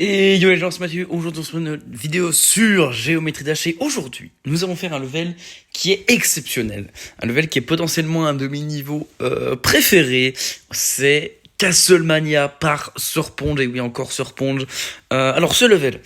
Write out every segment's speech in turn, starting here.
Et yo les gens, c'est Mathieu. Aujourd'hui on se fait une vidéo sur Géométrie Dash. Et aujourd'hui, nous allons faire un level qui est exceptionnel. Un level qui est potentiellement un de mes niveaux préférés. C'est Castlemania par Surponge. Et oui, encore Surponge. Alors ce level,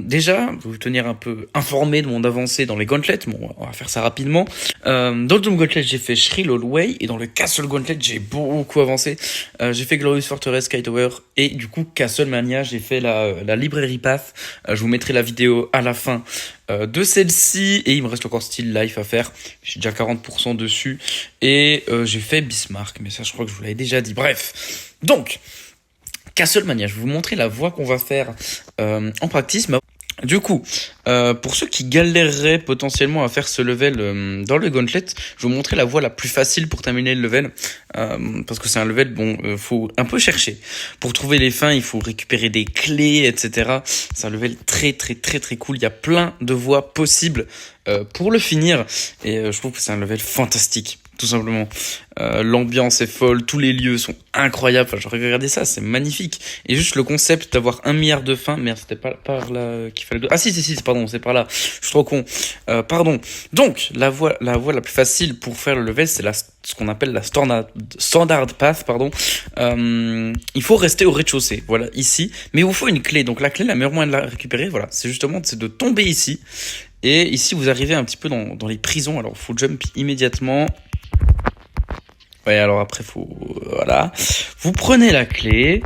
déjà, je vais vous tenir un peu informé de mon avancée dans les gauntlets. Bon, on va faire ça rapidement. Dans le Doom Gauntlet, j'ai fait Shrill All Way. Et dans le Castle Gauntlet, j'ai beaucoup avancé. J'ai fait Glorious Fortress, Sky Tower. Et du coup, Castlemania, j'ai fait la Library Path. Je vous mettrai la vidéo à la fin de celle-ci. Et il me reste encore Still Life à faire. J'ai déjà 40% dessus. Et j'ai fait Bismarck. Mais ça, je crois que je vous l'avais déjà dit. Bref. Donc, Castlemania, je vais vous montrer la voie qu'on va faire en practice. Du coup, pour ceux qui galéreraient potentiellement à faire ce level dans le gauntlet, je vais vous montrer la voie la plus facile pour terminer le level. Parce que c'est un level, faut un peu chercher. Pour trouver les fins, il faut récupérer des clés, etc. C'est un level très cool. Il y a plein de voies possibles pour le finir. Et je trouve que c'est un level fantastique. Tout simplement. L'ambiance est folle, tous les lieux sont incroyables. Enfin, j'aurais regardé ça, c'est magnifique. Et juste le concept d'avoir 1 milliard de fins. Merde, c'était pas par là qu'il fallait. Ah si, pardon, c'est par là. Je suis trop con. Pardon. Donc, la voie la plus facile pour faire le level, c'est ce qu'on appelle la standard path, pardon. Il faut rester au rez-de-chaussée. Voilà, ici. Mais il vous faut une clé. Donc, la clé, la meilleure moyen de la récupérer, voilà, c'est de tomber ici. Et ici, vous arrivez un petit peu dans les prisons. Alors, faut jump immédiatement. Ouais, alors après, voilà. Vous prenez la clé.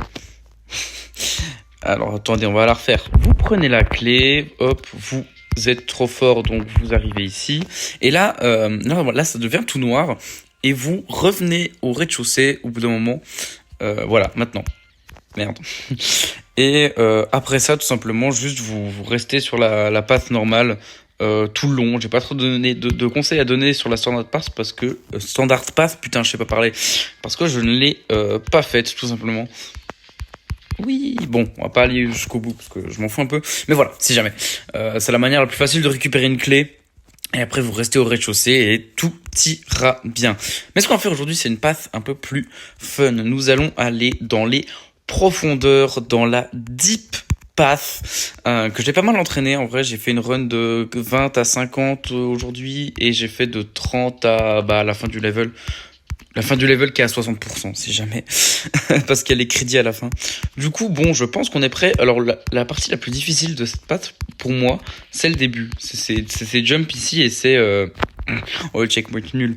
Alors, attendez, on va la refaire. Vous prenez la clé. Hop, vous êtes trop fort, donc vous arrivez ici. Et là, là, ça devient tout noir. Et vous revenez au rez-de-chaussée au bout d'un moment. Voilà, maintenant. Merde. Et après ça, tout simplement, juste vous restez sur la path normale. Tout le long, j'ai pas trop donné de conseils à donner sur la standard path parce que putain, je sais pas parler, parce que je ne l'ai pas faite tout simplement. Oui, bon, on va pas aller jusqu'au bout parce que je m'en fous un peu, mais voilà, si jamais, c'est la manière la plus facile de récupérer une clé. Et après, vous restez au rez-de-chaussée et tout ira bien. Mais ce qu'on va faire aujourd'hui, c'est une path un peu plus fun. Nous allons aller dans les profondeurs, dans la deep path, que j'ai pas mal entraîné. En vrai, j'ai fait une run de 20 à 50 aujourd'hui et j'ai fait de 30 à la fin du level. La fin du level qui est à 60%, si jamais. Parce qu'il y a les crédits à la fin. Du coup, bon, je pense qu'on est prêt. Alors, la partie la plus difficile de cette path, pour moi, c'est le début. C'est ces jumps ici et c'est... Oh, le checkpoint nul.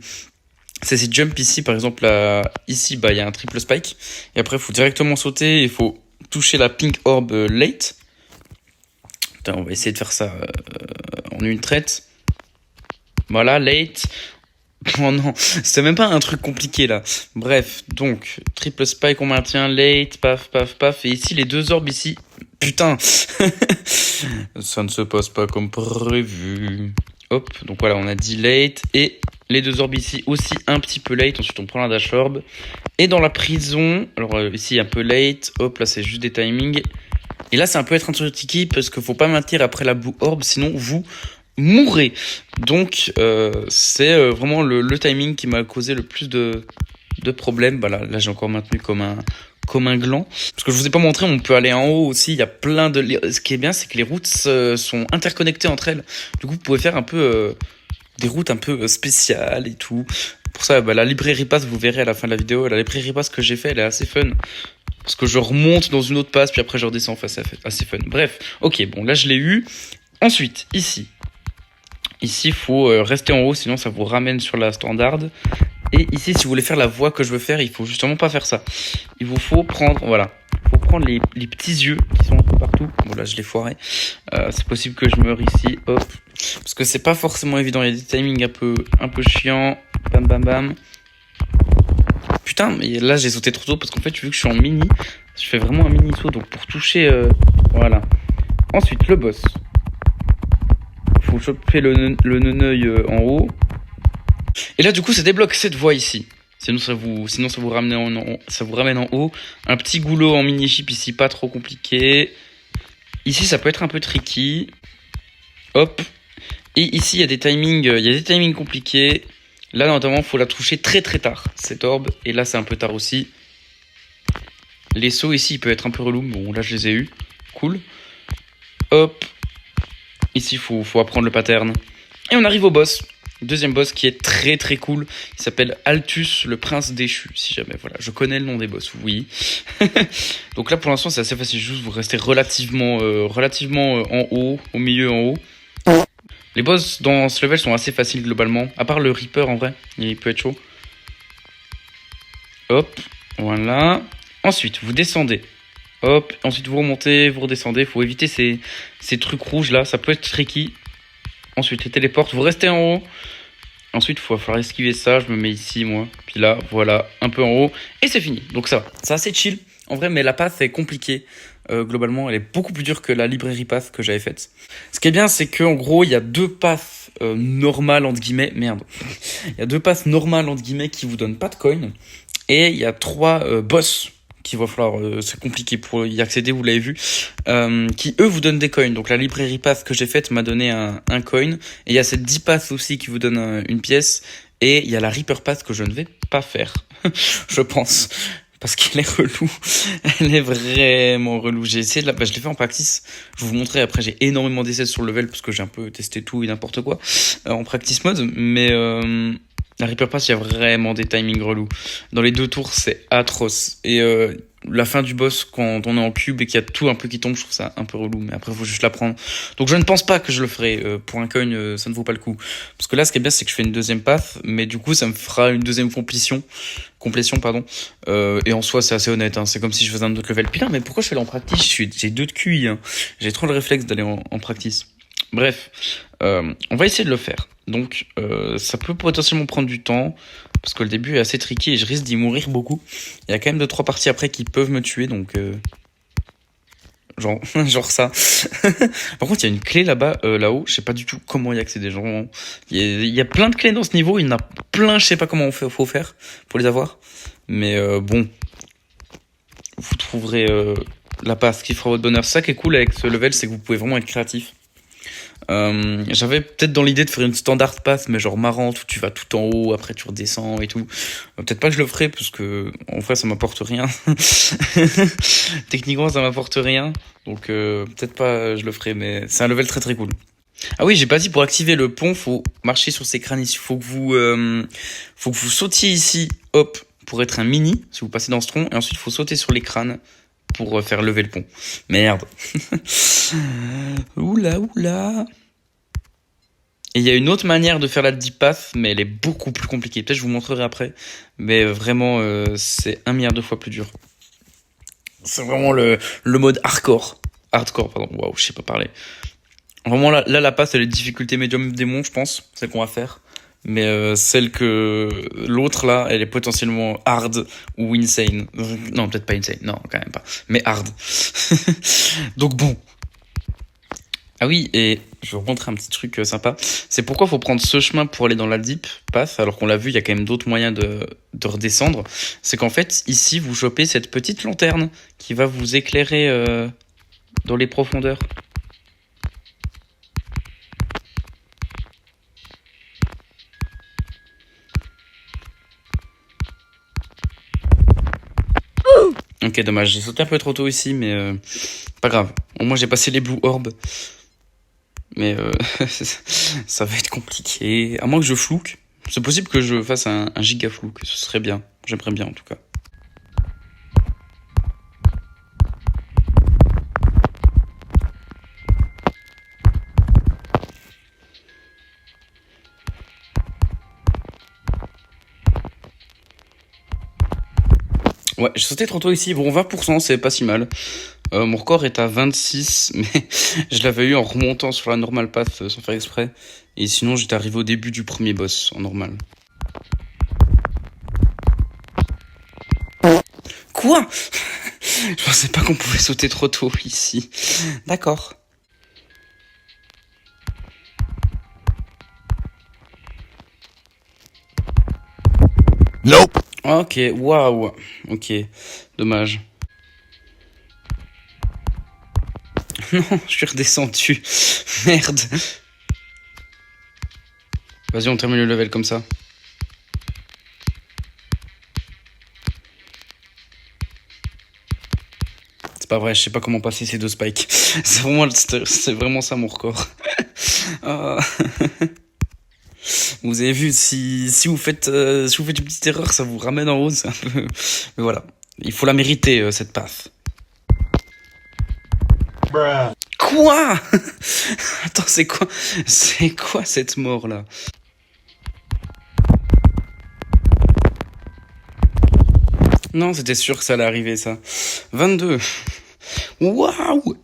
C'est ces jumps ici, par exemple, là, ici, il y a un triple spike. Et après, il faut directement sauter. Il faut toucher la pink orb late. Putain, on va essayer de faire ça en une traite. Voilà, late. Oh non, c'était même pas un truc compliqué là. Bref, donc, triple spike, on maintient, late, paf. Et ici, les deux orbes ici. Putain. Ça ne se passe pas comme prévu. Hop, donc voilà, on a dit late. Et les deux orbes ici aussi un petit peu late. Ensuite, on prend la dash orb. Et dans la prison, alors ici, un peu late. Hop, là, c'est juste des timings. Et là, c'est un peu être un truc tricky parce qu'il faut pas maintenir après la blue orb, sinon vous mourrez. Donc, c'est vraiment le timing qui m'a causé le plus de problèmes. Là, j'ai encore maintenu comme un gland. Parce que je vous ai pas montré, on peut aller en haut aussi. Il y a plein de... Ce qui est bien, c'est que les routes sont interconnectées entre elles. Du coup, vous pouvez faire un peu... des routes un peu spéciales et tout. Pour ça, la librairie pass, vous verrez à la fin de la vidéo. La librairie pass que j'ai fait, elle est assez fun. Parce que je remonte dans une autre passe, puis après je redescends. Enfin, c'est assez fun. Bref, ok, bon, là je l'ai eu. Ensuite, ici, il faut rester en haut, sinon ça vous ramène sur la standard. Et ici, si vous voulez faire la voie que je veux faire, il faut justement pas faire ça. Il vous faut prendre, voilà, il faut prendre les petits yeux qui sont un peu partout. Bon, là je l'ai foiré. C'est possible que je meure ici, hop. Parce que c'est pas forcément évident, il y a des timings un peu chiants. Bam. Putain, mais là j'ai sauté trop tôt parce qu'en fait, vu que je suis en mini, je fais vraiment un mini saut. Donc pour toucher, voilà. Ensuite, le boss. Faut choper le neneuil en haut. Et là, du coup, ça débloque cette voie ici. Sinon, ça vous ramène en haut. Un petit goulot en mini-chip ici, pas trop compliqué. Ici, ça peut être un peu tricky. Hop. Et ici, il y a des timings compliqués. Là, notamment, faut la toucher très tard, cette orbe. Et là, c'est un peu tard aussi. Les sauts ici, ils peuvent être un peu relous. Bon, là, je les ai eus. Cool. Hop. Ici, faut apprendre le pattern. Et on arrive au boss. Deuxième boss qui est très très cool. Il s'appelle Altus, le prince déchu. Si jamais, voilà, je connais le nom des boss, oui. Donc là, pour l'instant, c'est assez facile. Juste, vous restez relativement en haut, au milieu en haut. Les boss dans ce level sont assez faciles globalement. À part le Reaper, en vrai, il peut être chaud. Hop, voilà. Ensuite, vous descendez. Hop, ensuite vous remontez, vous redescendez. Faut éviter ces trucs rouges là, ça peut être tricky. Ensuite, les téléportes, vous restez en haut. Ensuite, il va falloir esquiver ça. Je me mets ici, moi. Puis là, voilà, un peu en haut. Et c'est fini. Donc ça va. C'est assez chill. En vrai, mais la path est compliquée. Globalement, elle est beaucoup plus dure que la librairie path que j'avais faite. Ce qui est bien, c'est qu'en gros, il y a deux paths normales, entre guillemets. Merde. Il y a deux paths normales, entre guillemets, qui vous donnent pas de coin. Et il y a trois boss qu'il va falloir, c'est compliqué pour y accéder, vous l'avez vu, qui eux vous donnent des coins. Donc la librairie path que j'ai faite m'a donné un coin, et il y a cette 10 path aussi qui vous donne une pièce, et il y a la Reaper path que je ne vais pas faire, je pense, parce qu'elle est relou, elle est vraiment relou. J'ai essayé je l'ai fait en practice, je vais vous montrer après, j'ai énormément d'essais sur le level, parce que j'ai un peu testé tout et n'importe quoi, en practice mode, mais... La Reaper Pass, il y a vraiment des timings relous. Dans les deux tours, c'est atroce. Et la fin du boss, quand on est en cube et qu'il y a tout un peu qui tombe, je trouve ça un peu relou. Mais après, il faut juste l'apprendre. Donc je ne pense pas que je le ferai. Pour un coin, ça ne vaut pas le coup. Parce que là, ce qui est bien, c'est que je fais une deuxième path. Mais du coup, ça me fera une deuxième complétion. Pardon. Et en soi, c'est assez honnête. Hein. C'est comme si je faisais un autre level. Putain, mais pourquoi je fais là en practice? J'ai deux de QI. Hein. J'ai trop le réflexe d'aller en practice. Bref, on va essayer de le faire. Donc, ça peut potentiellement prendre du temps, parce que le début est assez tricky et je risque d'y mourir beaucoup. Il y a quand même 2-3 parties après qui peuvent me tuer, donc... genre ça. Par contre, il y a une clé là-bas, là-haut. Je sais pas du tout comment y accéder. Genre, il y a plein de clés dans ce niveau. Il y en a plein, je sais pas comment faut faire pour les avoir. Mais bon, vous trouverez la passe qui fera votre bonheur. Ça qui est cool avec ce level, c'est que vous pouvez vraiment être créatif. J'avais peut-être dans l'idée de faire une standard path, mais genre marrante, où tu vas tout en haut, après tu redescends et tout. Peut-être pas que je le ferai, parce que en vrai ça m'apporte rien. Techniquement ça m'apporte rien, donc peut-être pas je le ferai, mais c'est un level très très cool. Ah oui, j'ai pas dit, pour activer le pont, faut marcher sur ces crânes ici. Faut que vous sautiez ici, hop, pour être un mini, si vous passez dans ce tronc, et ensuite faut sauter sur les crânes pour faire lever le pont. Merde. Oula. Et il y a une autre manière de faire la deep path, mais elle est beaucoup plus compliquée. Peut-être je vous montrerai après. Mais vraiment, c'est 1 milliard de fois plus dur. C'est vraiment le mode hardcore. Hardcore, pardon. Waouh, je sais pas parler. Vraiment, là la path, elle est difficulté médium démon, je pense. Celle qu'on va faire. Mais celle que... L'autre, là, elle est potentiellement hard ou insane. Non, peut-être pas insane. Non, quand même pas. Mais hard. Donc bon. Ah oui, et je vais vous montrer un petit truc sympa. C'est pourquoi il faut prendre ce chemin pour aller dans la deep path, alors qu'on l'a vu, il y a quand même d'autres moyens de redescendre. C'est qu'en fait, ici, vous chopez cette petite lanterne qui va vous éclairer dans les profondeurs. Ok, dommage, j'ai sauté un peu trop tôt ici, mais pas grave. Au moins, j'ai passé les Blue Orbs. Mais ça va être compliqué. À moins que je flouque. C'est possible que je fasse un giga flouque. Ce serait bien. J'aimerais bien en tout cas. Ouais, j'ai sauté trop tôt ici. Bon, 20%, c'est pas si mal. Mon record est à 26, mais je l'avais eu en remontant sur la normal path sans faire exprès. Et sinon, j'étais arrivé au début du premier boss en normal. Quoi? Je pensais pas qu'on pouvait sauter trop tôt ici. D'accord. Nope. Ok, waouh. Ok, dommage. Non, je suis redescendu. Merde. Vas-y, on termine le level comme ça. C'est pas vrai, je sais pas comment passer ces 2 spikes. C'est vraiment ça mon record. Ah. Vous avez vu, si vous faites une petite erreur, ça vous ramène en haut, c'est un peu... Mais voilà, il faut la mériter, cette passe. Quoi? Attends, c'est quoi cette mort là? Non, c'était sûr que ça allait arriver ça. 22. Waouh!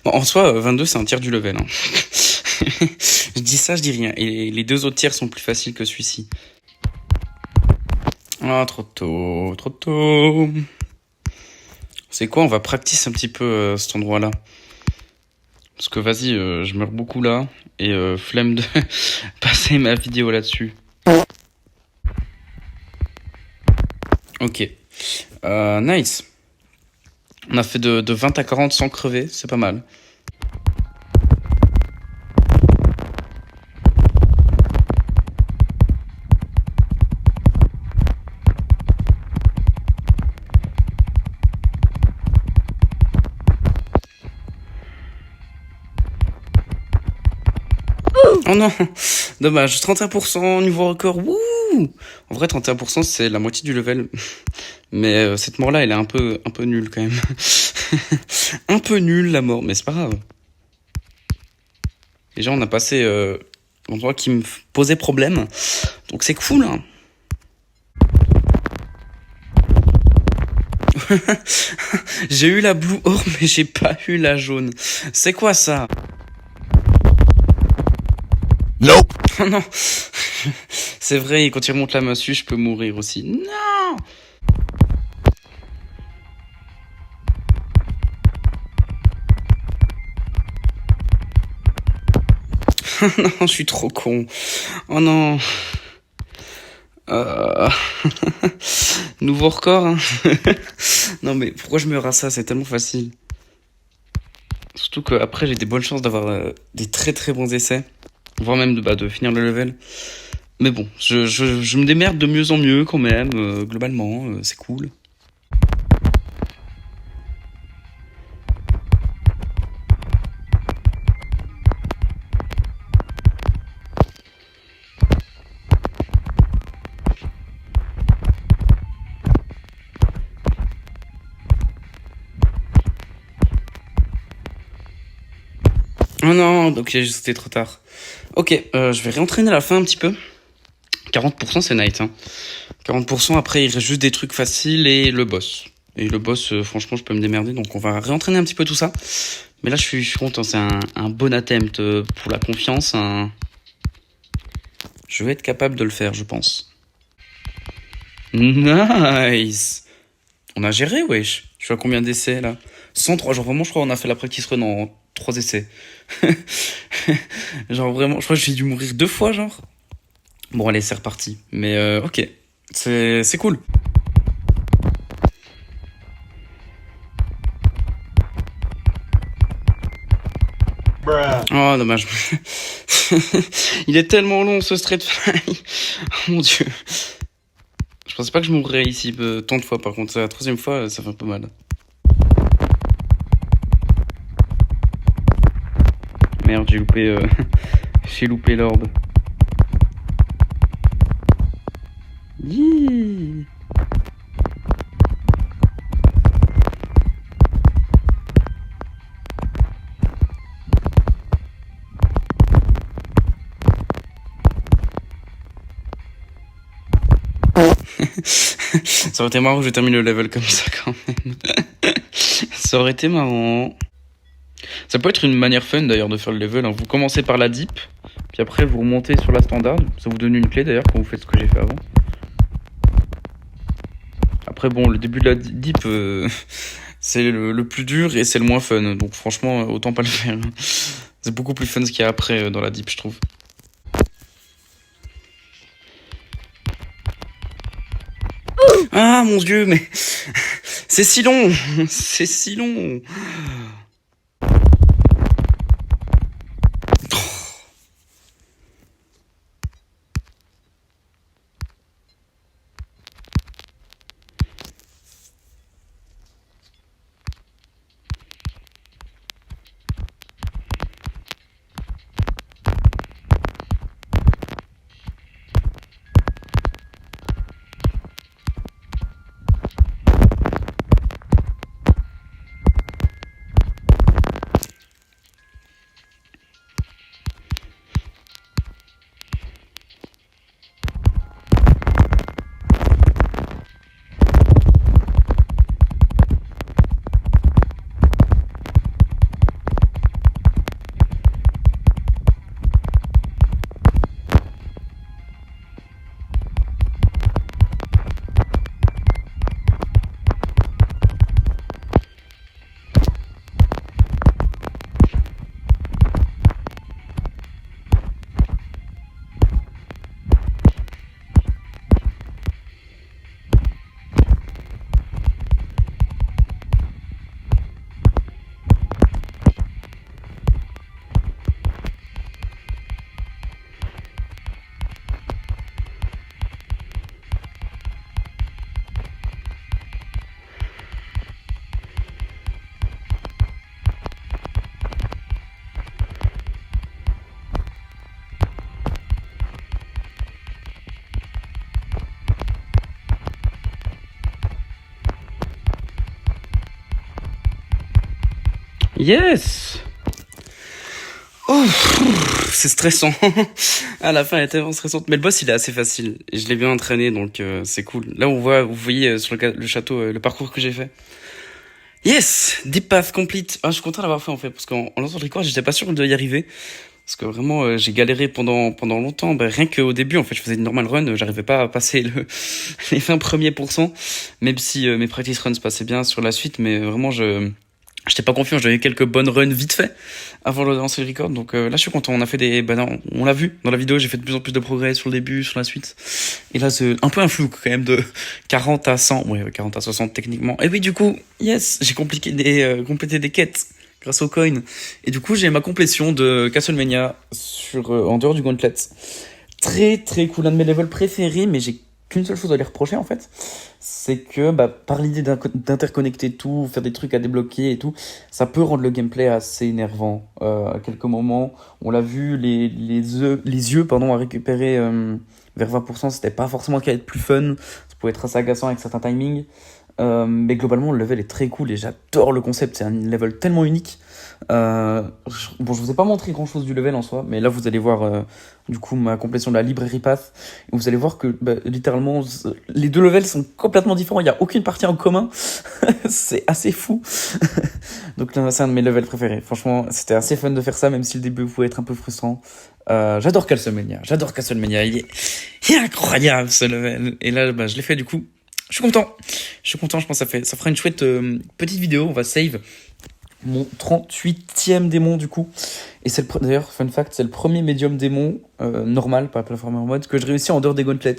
Bon, en soi, 22 c'est un tiers du level. Hein. Je dis ça, je dis rien. Et les 2 autres tiers sont plus faciles que celui-ci. Ah, trop tôt, trop tôt. C'est quoi? On va practice un petit peu cet endroit-là. Parce que vas-y, je meurs beaucoup là. Et flemme de passer ma vidéo là-dessus. Ok. Nice. On a fait de 20 à 40 sans crever, c'est pas mal. Oh non, dommage, 31% niveau record, wouh! En vrai, 31% c'est la moitié du level. Mais cette mort-là, elle est un peu nulle quand même. Un peu nulle la mort, mais c'est pas grave. Déjà, on a passé l'endroit qui me posait problème, donc c'est cool. Hein. J'ai eu la blue or, mais j'ai pas eu la jaune. C'est quoi ça? Nope. Oh non. C'est vrai, quand il remonte la massue, je peux mourir aussi. Non. Non, je suis trop con. Oh non. Nouveau record. Hein. Non mais pourquoi je meurs à ça? C'est tellement facile. Surtout qu'après j'ai des bonnes chances d'avoir des très très bons essais. Voire même de finir le level. Mais bon, je me démerde de mieux en mieux quand même. Globalement, c'est cool. Oh non, donc c'était trop tard. Ok, je vais réentraîner à la fin un petit peu. 40% c'est night. Hein. 40% après il reste juste des trucs faciles et le boss. Et le boss, franchement, je peux me démerder. Donc on va réentraîner un petit peu tout ça. Mais là, je suis content. C'est un bon attempt pour la confiance. Je vais être capable de le faire, je pense. Nice. On a géré, wesh. Je suis à combien d'essais là? 103. Genre vraiment, je crois qu'on a fait la practice run en 3 essais. Genre vraiment, je crois que j'ai dû mourir 2 fois, genre. Bon, allez, c'est reparti. Mais ok, c'est cool. Oh, dommage. Il est tellement long, ce straight fly. Oh mon dieu. Je pensais pas que je mourrais ici tant de fois, par contre. La 3e fois, ça fait un peu mal. Merde, j'ai loupé... j'ai loupé l'orbe. Yee. Ça aurait été marrant que je termine le level comme ça quand même. Ça aurait été marrant. Ça peut être une manière fun d'ailleurs de faire le level. Hein. Vous commencez par la deep, puis après vous remontez sur la standard. Ça vous donne une clé d'ailleurs quand vous faites ce que j'ai fait avant. Après bon, le début de la deep, c'est le plus dur et c'est le moins fun. Donc franchement, autant pas le faire. C'est beaucoup plus fun ce qu'il y a après dans la deep, je trouve. Ah mon dieu, mais c'est si long, c'est si long. Yes. Oh, c'est stressant. À la fin, elle est tellement stressante. Mais le boss, il est assez facile. Et je l'ai bien entraîné, donc c'est cool. Là, vous voyez sur le château, le parcours que j'ai fait. Yes! Deep Path complete. Ah, je suis content d'avoir fait en fait, parce qu'en lançant le record, j'étais pas sûr de y arriver. Parce que vraiment, j'ai galéré pendant longtemps. Ben, rien qu'au début, en fait, je faisais une normal run, j'arrivais pas à passer les 20 premiers pourcents. Même si mes practice runs se passaient bien sur la suite, mais vraiment, j'étais pas confiant. J'avais quelques bonnes runs vite fait avant de lancer le record. Donc là, je suis content. On a fait non, on l'a vu dans la vidéo. J'ai fait de plus en plus de progrès sur le début, sur la suite. Et là, c'est un peu un flou quand même de 40 à 100. Ouais, 40 à 60 techniquement. Et oui, du coup, yes, j'ai complété des quêtes grâce au coin. Et du coup, j'ai ma complétion de Castlevania en dehors du gauntlet. Très très cool, un de mes levels préférés, mais j'ai qu'une seule chose à lui reprocher en fait, c'est que par l'idée d'interconnecter tout, faire des trucs à débloquer et tout, ça peut rendre le gameplay assez énervant. À quelques moments, on l'a vu, les yeux pardon, à récupérer vers 20%, c'était pas forcément ce qui allait être plus fun, ça pouvait être assez agaçant avec certains timings. Mais globalement, le level est très cool et j'adore le concept. C'est un level tellement unique. Bon, je vous ai pas montré grand chose du level en soi, mais là vous allez voir du coup ma complétion de la Library Path. Et vous allez voir que littéralement les deux levels sont complètement différents. Il y a aucune partie en commun. C'est assez fou. Donc là, c'est un de mes levels préférés. Franchement, c'était assez fun de faire ça, même si le début pouvait être un peu frustrant. J'adore Castlevania. Il est incroyable ce level. Et là, je l'ai fait du coup. Je suis content. Je pense que ça fera une chouette petite vidéo. On va save mon 38e démon du coup. Et d'ailleurs, fun fact, c'est le premier médium démon normal, pas platformer mode, que je réussis en dehors des gauntlets.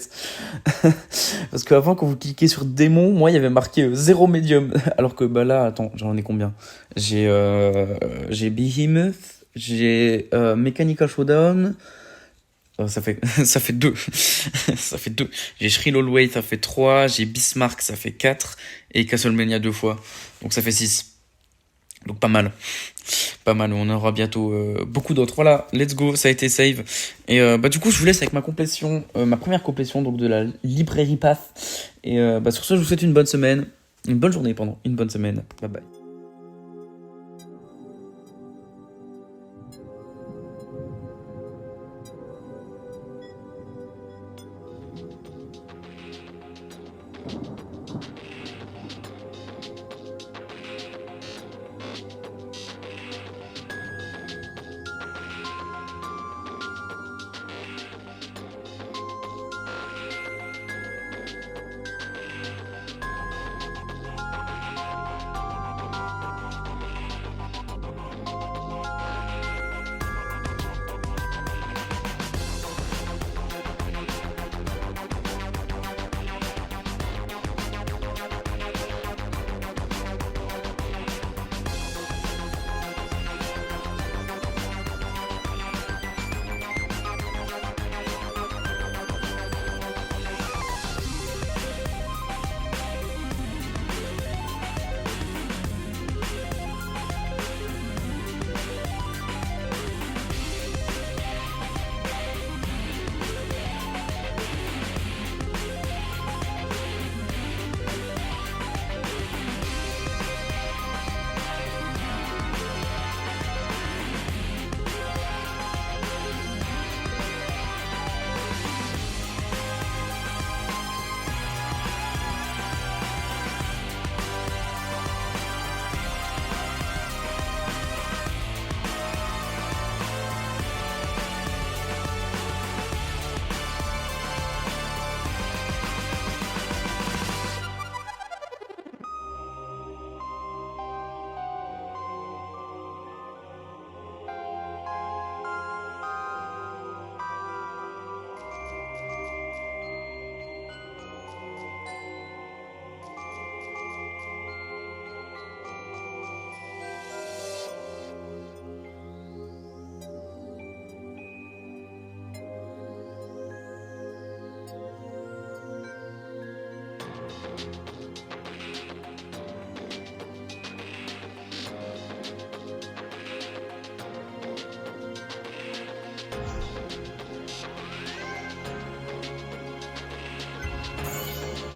Parce qu'avant, quand vous cliquez sur démon, moi, il y avait marqué 0 médium. Alors que là, attends, j'en ai combien? J'ai Behemoth, j'ai Mechanical Showdown. Ça fait 2. Ça fait 2. J'ai Shrill Holloway, ça fait 3. J'ai Bismarck, ça fait 4. Et Castlemania 2 fois. Donc ça fait 6. Donc pas mal. Pas mal. On aura bientôt beaucoup d'autres. Voilà, let's go. Ça a été save. Et du coup, je vous laisse avec ma complétion. Ma première complétion donc de la Library Path. Et sur ce, je vous souhaite une bonne semaine. Une bonne journée, pardon. Une bonne semaine. Bye bye.